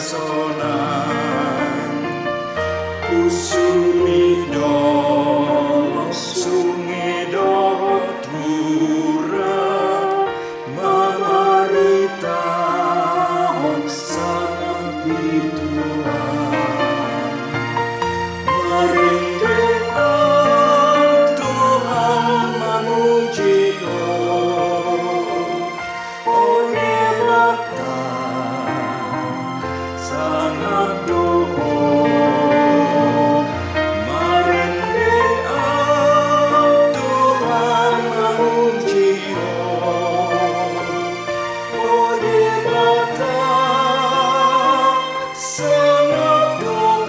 pesonan Kusumido sungido tura mamarita sa bituan Marindu ang Tuhan memuji sangat doa Marindu ang Tuhan memuji dibata sangat doa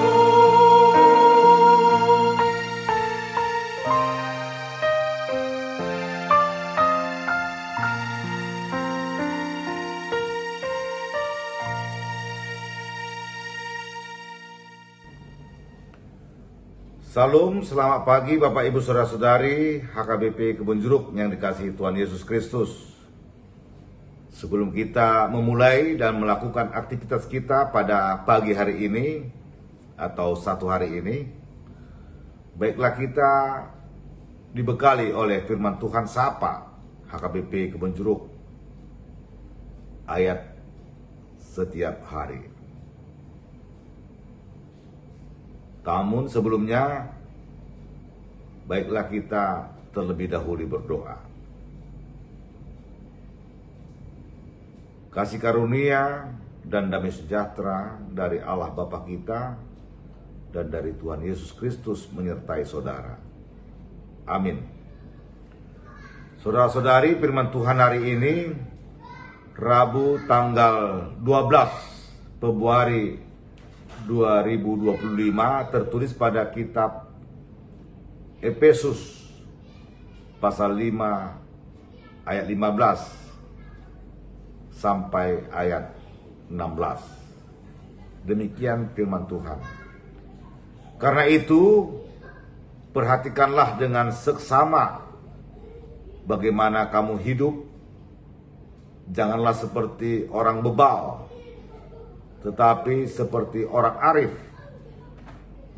Salam, selamat pagi Bapak Ibu Saudara-saudari HKBP Kebun Jeruk yang dikasihi Tuhan Yesus Kristus. Sebelum kita memulai dan melakukan aktivitas kita pada pagi hari ini atau satu hari ini, baiklah kita dibekali oleh firman Tuhan Sapa HKBP Kebun Jeruk ayat setiap hari. Namun sebelumnya, baiklah kita terlebih dahulu berdoa. Kasih karunia dan damai sejahtera dari Allah Bapa kita dan dari Tuhan Yesus Kristus menyertai saudara. Amin. Saudara-saudari, firman Tuhan hari ini, Rabu tanggal 12 Februari 2025 tertulis pada kitab Efesus pasal 5 ayat 15 sampai ayat 16. Demikian firman Tuhan. Karena itu perhatikanlah dengan seksama bagaimana kamu hidup. Janganlah seperti orang bebal, tetapi seperti orang arif,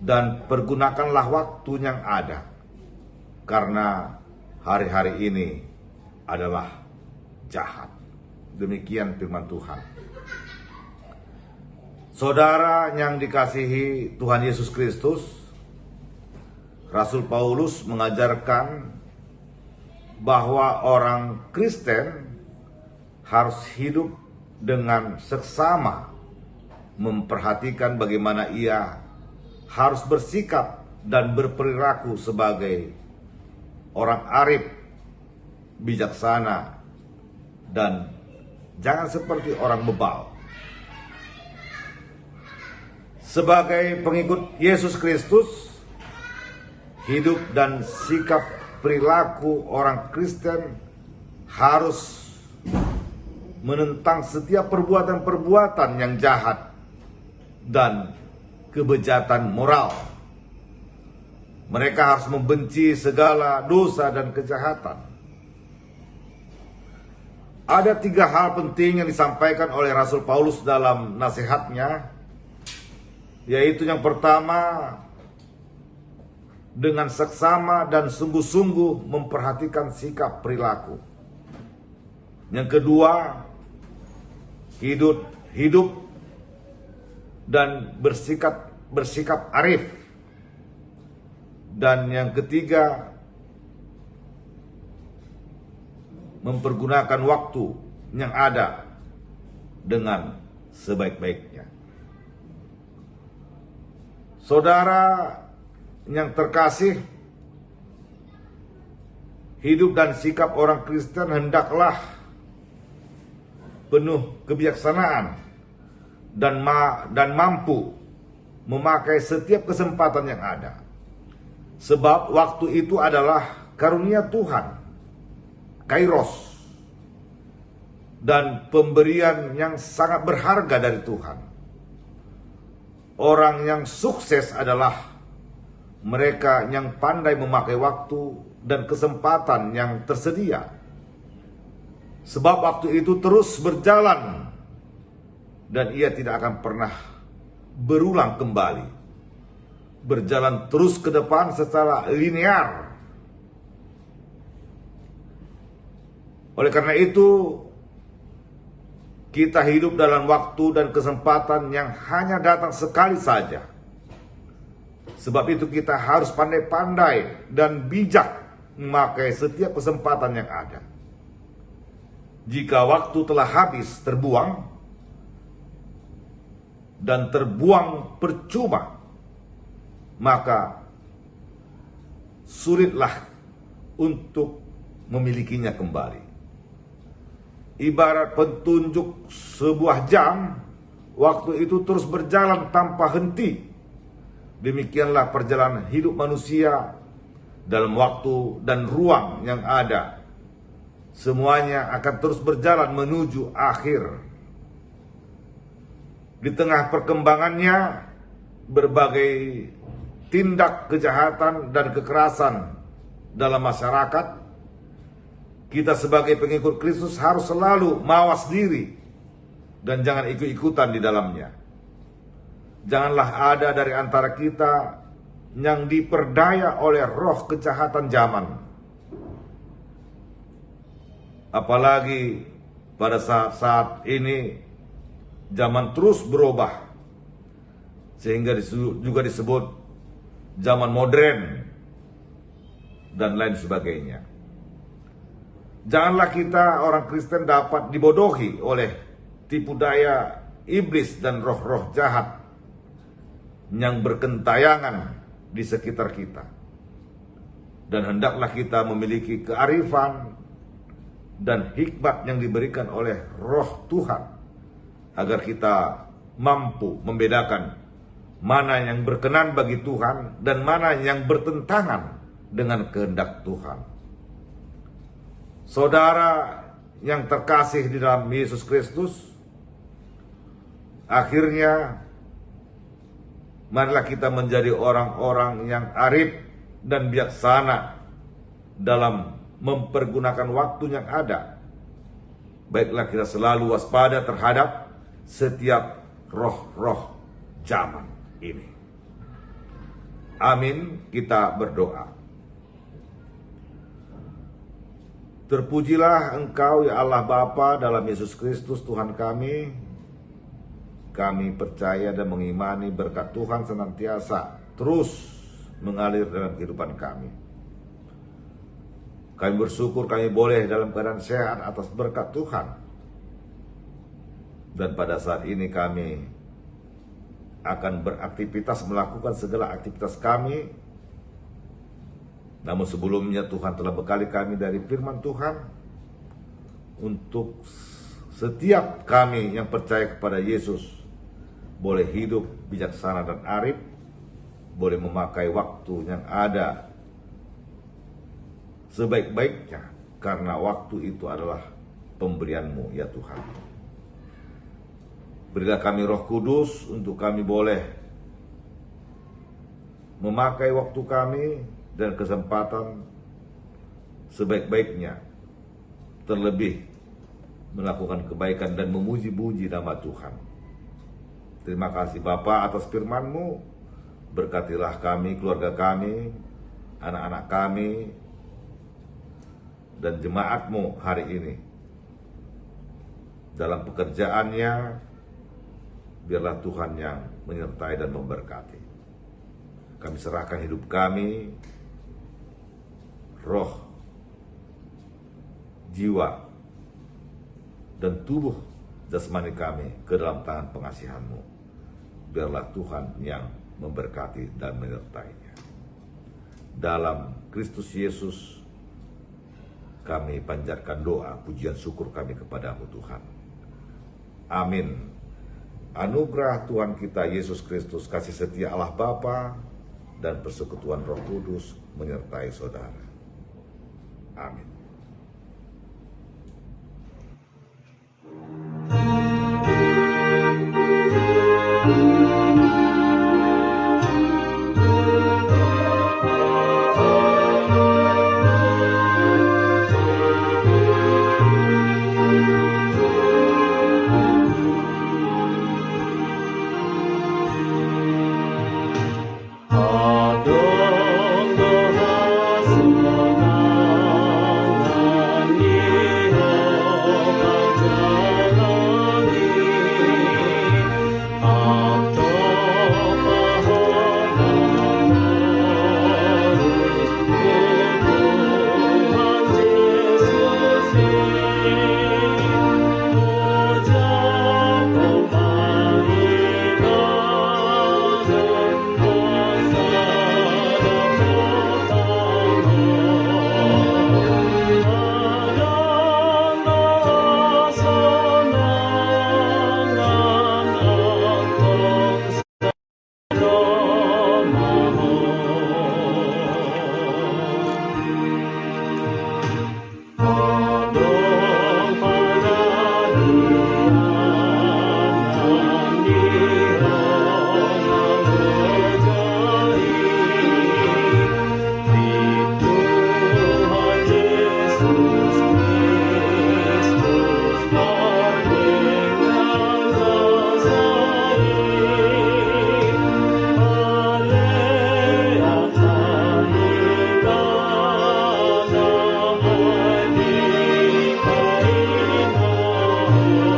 dan pergunakanlah waktu yang ada, karena hari-hari ini adalah jahat. Demikian firman Tuhan. Saudara yang dikasihi Tuhan Yesus Kristus, Rasul Paulus mengajarkan bahwa orang Kristen harus hidup dengan seksama, memperhatikan bagaimana ia harus bersikap dan berperilaku sebagai orang arif, bijaksana, dan jangan seperti orang bebal. Sebagai pengikut Yesus Kristus, hidup dan sikap perilaku orang Kristen harus menentang setiap perbuatan-perbuatan yang jahat dan kebejatan moral. Mereka harus membenci segala dosa dan kejahatan. Ada 3 hal penting yang disampaikan oleh Rasul Paulus dalam nasihatnya, yaitu yang pertama, dengan seksama dan sungguh-sungguh memperhatikan sikap perilaku. Yang kedua, hidup dan bersikap arif. Dan yang ketiga, mempergunakan waktu yang ada dengan sebaik-baiknya. Saudara yang terkasih, hidup dan sikap orang Kristen hendaklah penuh kebijaksanaan dan mampu memakai setiap kesempatan yang ada. Sebab waktu itu adalah karunia Tuhan, kairos, dan pemberian yang sangat berharga dari Tuhan. Orang yang sukses adalah mereka yang pandai memakai waktu dan kesempatan yang tersedia. Sebab waktu itu terus berjalan dan ia tidak akan pernah berulang kembali, berjalan terus ke depan secara linear. Oleh karena itu, kita hidup dalam waktu dan kesempatan yang hanya datang sekali saja. Sebab itu kita harus pandai-pandai dan bijak memakai setiap kesempatan yang ada. Jika waktu telah habis terbuang dan terbuang percuma, maka sulitlah untuk memilikinya kembali. Ibarat petunjuk sebuah jam, waktu itu terus berjalan tanpa henti. Demikianlah perjalanan hidup manusia dalam waktu dan ruang yang ada. Semuanya akan terus berjalan menuju akhir. Di tengah perkembangannya, berbagai tindak kejahatan dan kekerasan dalam masyarakat, kita sebagai pengikut Kristus harus selalu mawas diri dan jangan ikut-ikutan di dalamnya. Janganlah ada dari antara kita yang diperdaya oleh roh kejahatan zaman. Apalagi pada saat-saat ini zaman terus berubah, sehingga juga disebut zaman modern dan lain sebagainya. Janganlah kita orang Kristen dapat dibodohi oleh tipu daya iblis dan roh-roh jahat yang berkentayangan di sekitar kita. Dan hendaklah kita memiliki kearifan dan hikmat yang diberikan oleh roh Tuhan, agar kita mampu membedakan mana yang berkenan bagi Tuhan dan mana yang bertentangan dengan kehendak Tuhan. Saudara yang terkasih di dalam Yesus Kristus, akhirnya marilah kita menjadi orang-orang yang arif dan bijaksana dalam mempergunakan waktu yang ada. Baiklah kita selalu waspada terhadap setiap roh-roh zaman ini. Amin, kita berdoa. Terpujilah Engkau ya Allah Bapa dalam Yesus Kristus Tuhan kami. Kami percaya dan mengimani berkat Tuhan senantiasa terus mengalir dalam kehidupan kami. Kami bersyukur kami boleh dalam keadaan sehat atas berkat Tuhan. Dan pada saat ini kami akan beraktivitas, melakukan segala aktivitas kami. Namun sebelumnya Tuhan telah bekali kami dari firman Tuhan untuk setiap kami yang percaya kepada Yesus boleh hidup bijaksana dan arif, boleh memakai waktu yang ada sebaik-baiknya, karena waktu itu adalah pemberian-Mu ya Tuhan. Berilah kami Roh Kudus untuk kami boleh memakai waktu kami dan kesempatan sebaik-baiknya, terlebih melakukan kebaikan dan memuji-puji nama Tuhan. Terima kasih Bapa atas firman-Mu. Berkatilah kami, keluarga kami, anak-anak kami, dan jemaat-Mu hari ini. Dalam pekerjaannya, biarlah Tuhan yang menyertai dan memberkati. Kami serahkan hidup kami, roh, jiwa, dan tubuh jasmani kami ke dalam tangan pengasihan-Mu. Biarlah Tuhan yang memberkati dan menyertainya. Dalam Kristus Yesus kami panjatkan doa, pujian syukur kami kepadamu Tuhan. Amin. Anugerah Tuhan kita Yesus Kristus, kasih setia Allah Bapa, dan persekutuan Roh Kudus menyertai saudara. Amin. Tuhan.